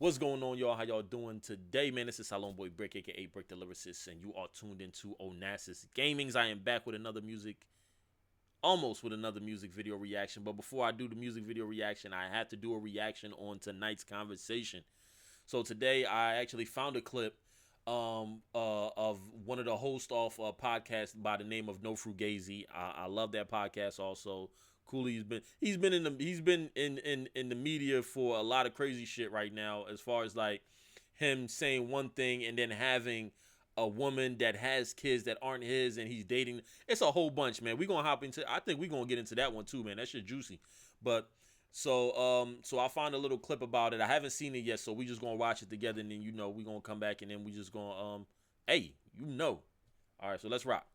What's going on, y'all? How y'all doing today, man? This is Salon Boy Brick, aka Brick the Lyricist, and you are tuned into Onassis Gamings. I am back with another almost with another music video reaction. But before I do the music video reaction, I have to do a reaction on tonight's conversation. So today, I actually found a clip of one of the hosts of a podcast by the name of No Frugazi. I love that podcast also. Cooley's been in the media for a lot of crazy shit right now, as far as like him saying one thing and then having a woman that has kids that aren't his and he's dating. It's a whole bunch, man. I think we're gonna get into that one too, man. That shit juicy. But so I found a little clip about it. I haven't seen it yet, so we just gonna watch it together, and then we're gonna come back and then we just gonna All right, so let's rock.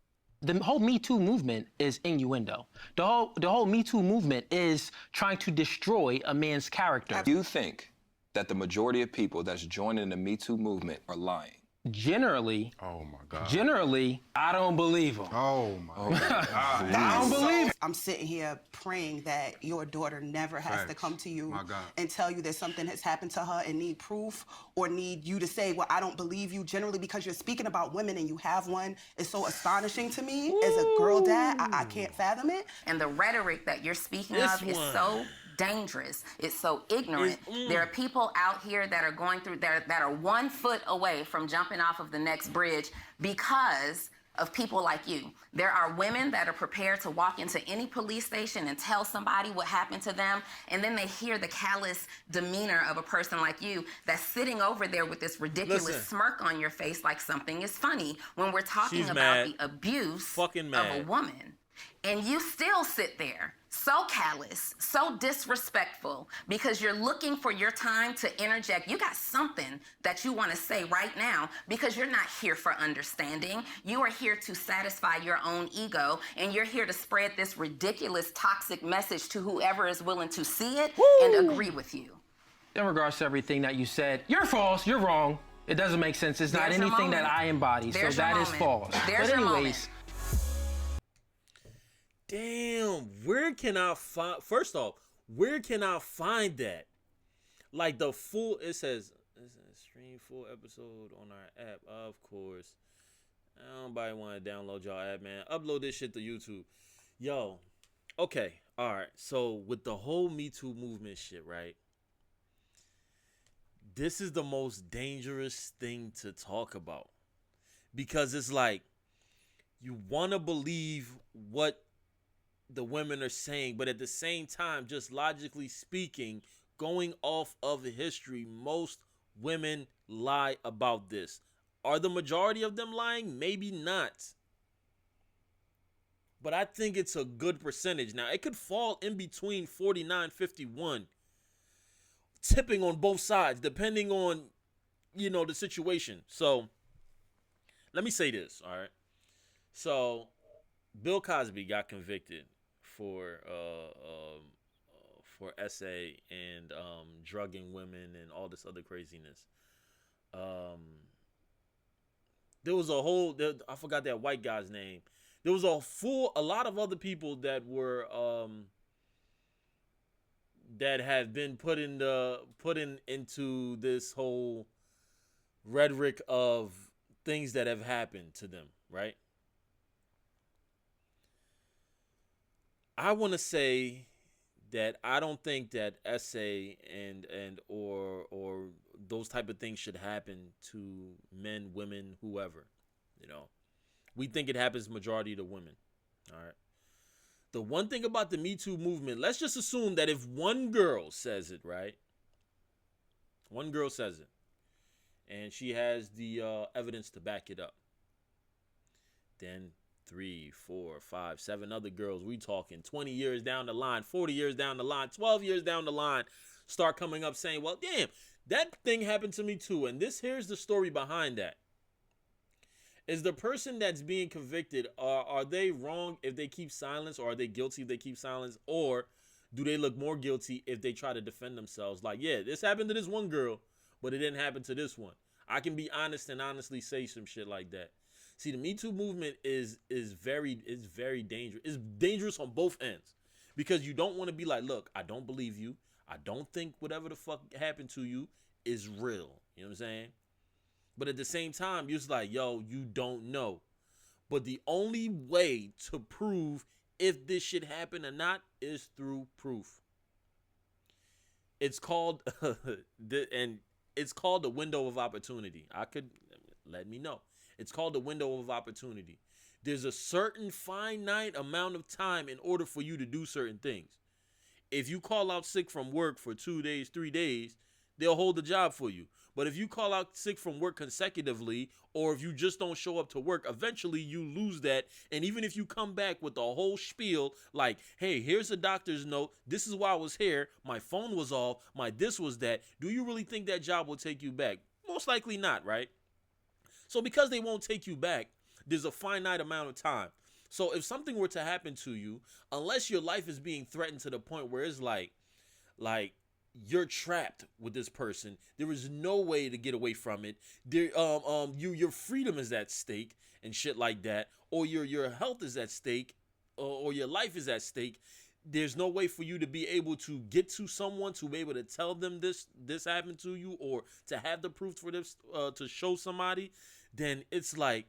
The whole Me Too movement is innuendo. The whole Me Too movement is trying to destroy a man's character. Do you think that the majority of people that's joining the Me Too movement are lying? Generally, oh my God. Generally, I don't believe them. Oh my God. I don't believe. I'm sitting here praying that your daughter never has to come to you and tell you that something has happened to her and need proof or need you to say, well, I don't believe you. Generally, because you're speaking about women and you have one, is so astonishing to me. Ooh. As a girl dad, I can't fathom it. And the rhetoric that you're speaking of is so dangerous. It's so ignorant. There are people out here that are going through that are 1 foot away from jumping off of the next bridge because of people like you. There are women that are prepared to walk into any police station and tell somebody what happened to them, and then they hear the callous demeanor of a person like you that's sitting over there with this ridiculous smirk on your face like something is funny when we're talking about the abuse of a woman. And you still sit there so callous, so disrespectful, because you're looking for your time to interject. You got something that you want to say right now because you're not here for understanding. You are here to satisfy your own ego, and you're here to spread this ridiculous, toxic message to whoever is willing to see it and agree with you. In regards to everything that you said, you're false, you're wrong. It doesn't make sense. It's not anything that I embody, so that is false. But anyways. Damn, where can I find, first off, where can I find that? Like the full, it says, stream full episode on our app, of course. Nobody want to download y'all app, man. Upload this shit to YouTube. Yo, okay, all right. So with the whole Me Too movement shit, right? This is the most dangerous thing to talk about. Because it's like, you want to believe what the women are saying, but at the same time, just logically speaking, going off of history, most women lie about this. Are the majority of them lying? Maybe not. But I think it's a good percentage. Now, it could fall in between 49-51, tipping on both sides, depending on, the situation. So, let me say this, all right? So, Bill Cosby got convicted for SA and drugging women and all this other craziness. There was I forgot that white guy's name. There was a lot of other people that were that have been put into this whole rhetoric of things that have happened to them, right? I want to say that I don't think that SA or those type of things should happen to men, women, whoever. We think it happens majority to women. All right. The one thing about the Me Too movement, let's just assume that if one girl says it, right? One girl says it, and she has the evidence to back it up. Then 3, 4, 5, 7 other girls, we talking 20 years down the line, 40 years down the line, 12 years down the line, start coming up saying, well, damn, that thing happened to me too. And here's the story behind that. Is the person that's being convicted, are they wrong if they keep silence, or are they guilty if they keep silence? Or do they look more guilty if they try to defend themselves? Like, yeah, this happened to this one girl, but it didn't happen to this one. I can be honest and honestly say some shit like that. See, the Me Too movement is very dangerous. It's dangerous on both ends, because you don't want to be like, look, I don't believe you. I don't think whatever the fuck happened to you is real. You know what I'm saying? But at the same time, you're just like, yo, you don't know. But the only way to prove if this shit happened or not is through proof. It's called and it's called the window of opportunity. Let me know. It's called the window of opportunity. There's a certain finite amount of time in order for you to do certain things. If you call out sick from work for 2 days, 3 days, they'll hold the job for you. But if you call out sick from work consecutively, or if you just don't show up to work, eventually you lose that. And even if you come back with the whole spiel, like, hey, here's a doctor's note. This is why I was here. My phone was off. My this was that. Do you really think that job will take you back? Most likely not, right? So because they won't take you back, there's a finite amount of time. So if something were to happen to you, unless your life is being threatened to the point where it's like you're trapped with this person, there is no way to get away from it. Your freedom is at stake and shit like that, or your health is at stake, or your life is at stake. There's no way for you to be able to get to someone to be able to tell them this happened to you, or to have the proof for this to show somebody. Then it's like,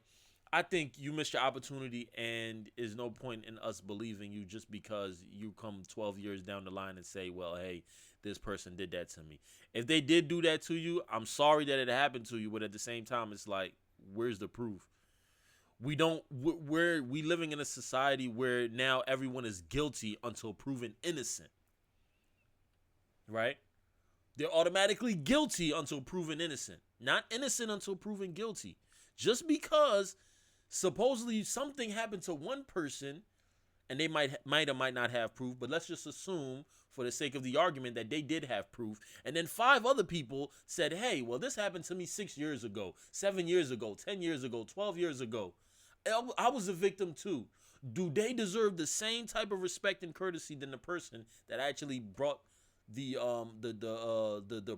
I think you missed your opportunity, and there's no point in us believing you just because you come 12 years down the line and say, well, hey, this person did that to me. If they did do that to you, I'm sorry that it happened to you, but at the same time, it's like, where's the proof? We living in a society where now everyone is guilty until proven innocent, right? They're automatically guilty until proven innocent, not innocent until proven guilty. Just because supposedly something happened to one person and they might or might not have proof, but let's just assume for the sake of the argument that they did have proof, and then 5 other people said, hey, well, this happened to me 6 years ago, 7 years ago, 10 years ago, 12 years ago. I was a victim too. Do they deserve the same type of respect and courtesy than the person that actually brought the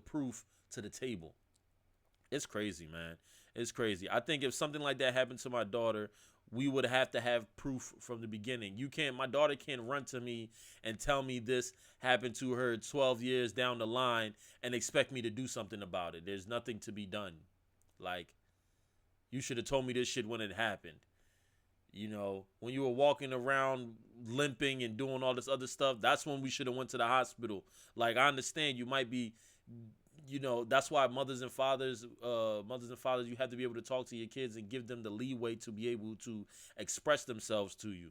proof to the table? It's crazy, man. It's crazy. I think if something like that happened to my daughter, we would have to have proof from the beginning. My daughter can't run to me and tell me this happened to her 12 years down the line and expect me to do something about it. There's nothing to be done. Like, you should have told me this shit when it happened. You know, when you were walking around limping and doing all this other stuff, that's when we should have went to the hospital. Like, I understand you might be, you know, that's why mothers and fathers, you have to be able to talk to your kids and give them the leeway to be able to express themselves to you.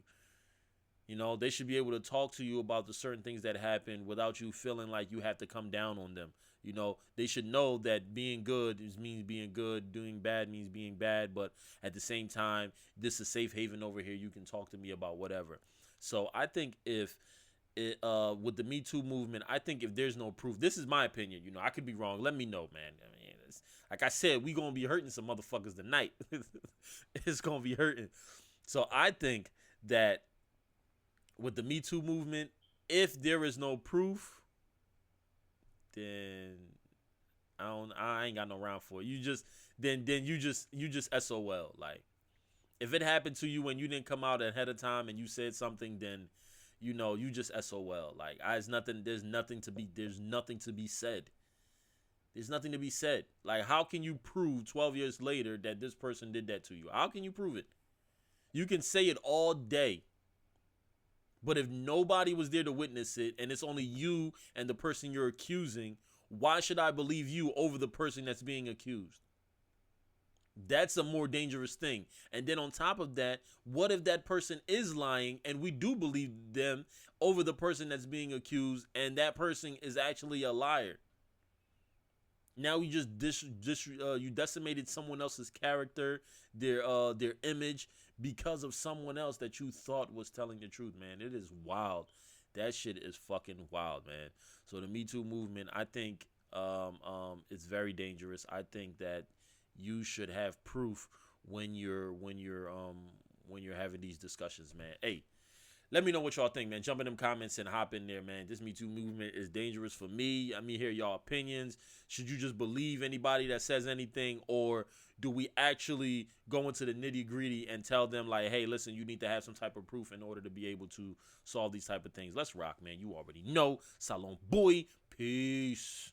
You know, they should be able to talk to you about the certain things that happen without you feeling like you have to come down on them. You know, they should know that being good means being good, doing bad means being bad, but at the same time, this is a safe haven over here. You can talk to me about whatever. So I think with the Me Too movement, I think if there's no proof, this is my opinion. You know, I could be wrong. Let me know, man. I mean, like I said, we gonna be hurting some motherfuckers tonight. It's gonna be hurting. So I think that with the Me Too movement, if there is no proof, then I ain't got no round for it. You just SOL. Like, if it happened to you and you didn't come out ahead of time and you said something, then you know you just SOL. Like, there's nothing to be said. There's nothing to be said. Like, how can you prove 12 years later that this person did that to you? How can you prove it? You can say it all day. But if nobody was there to witness it, and it's only you and the person you're accusing, why should I believe you over the person that's being accused? That's a more dangerous thing. And then on top of that, what if that person is lying and we do believe them over the person that's being accused, and that person is actually a liar? Now you just you decimated someone else's character, their image, because of someone else that you thought was telling the truth, man. It is wild. That shit is fucking wild, man. So the Me Too movement, I think it's very dangerous. I think that you should have proof when you're having these discussions, man. Hey, let me know what y'all think, man. Jump in them comments and hop in there, man. This Me Too movement is dangerous for me. I mean, hear y'all opinions. Should you just believe anybody that says anything, or do we actually go into the nitty-gritty and tell them, like, hey, listen, you need to have some type of proof in order to be able to solve these type of things? Let's rock, man. You already know. Salon boy. Peace.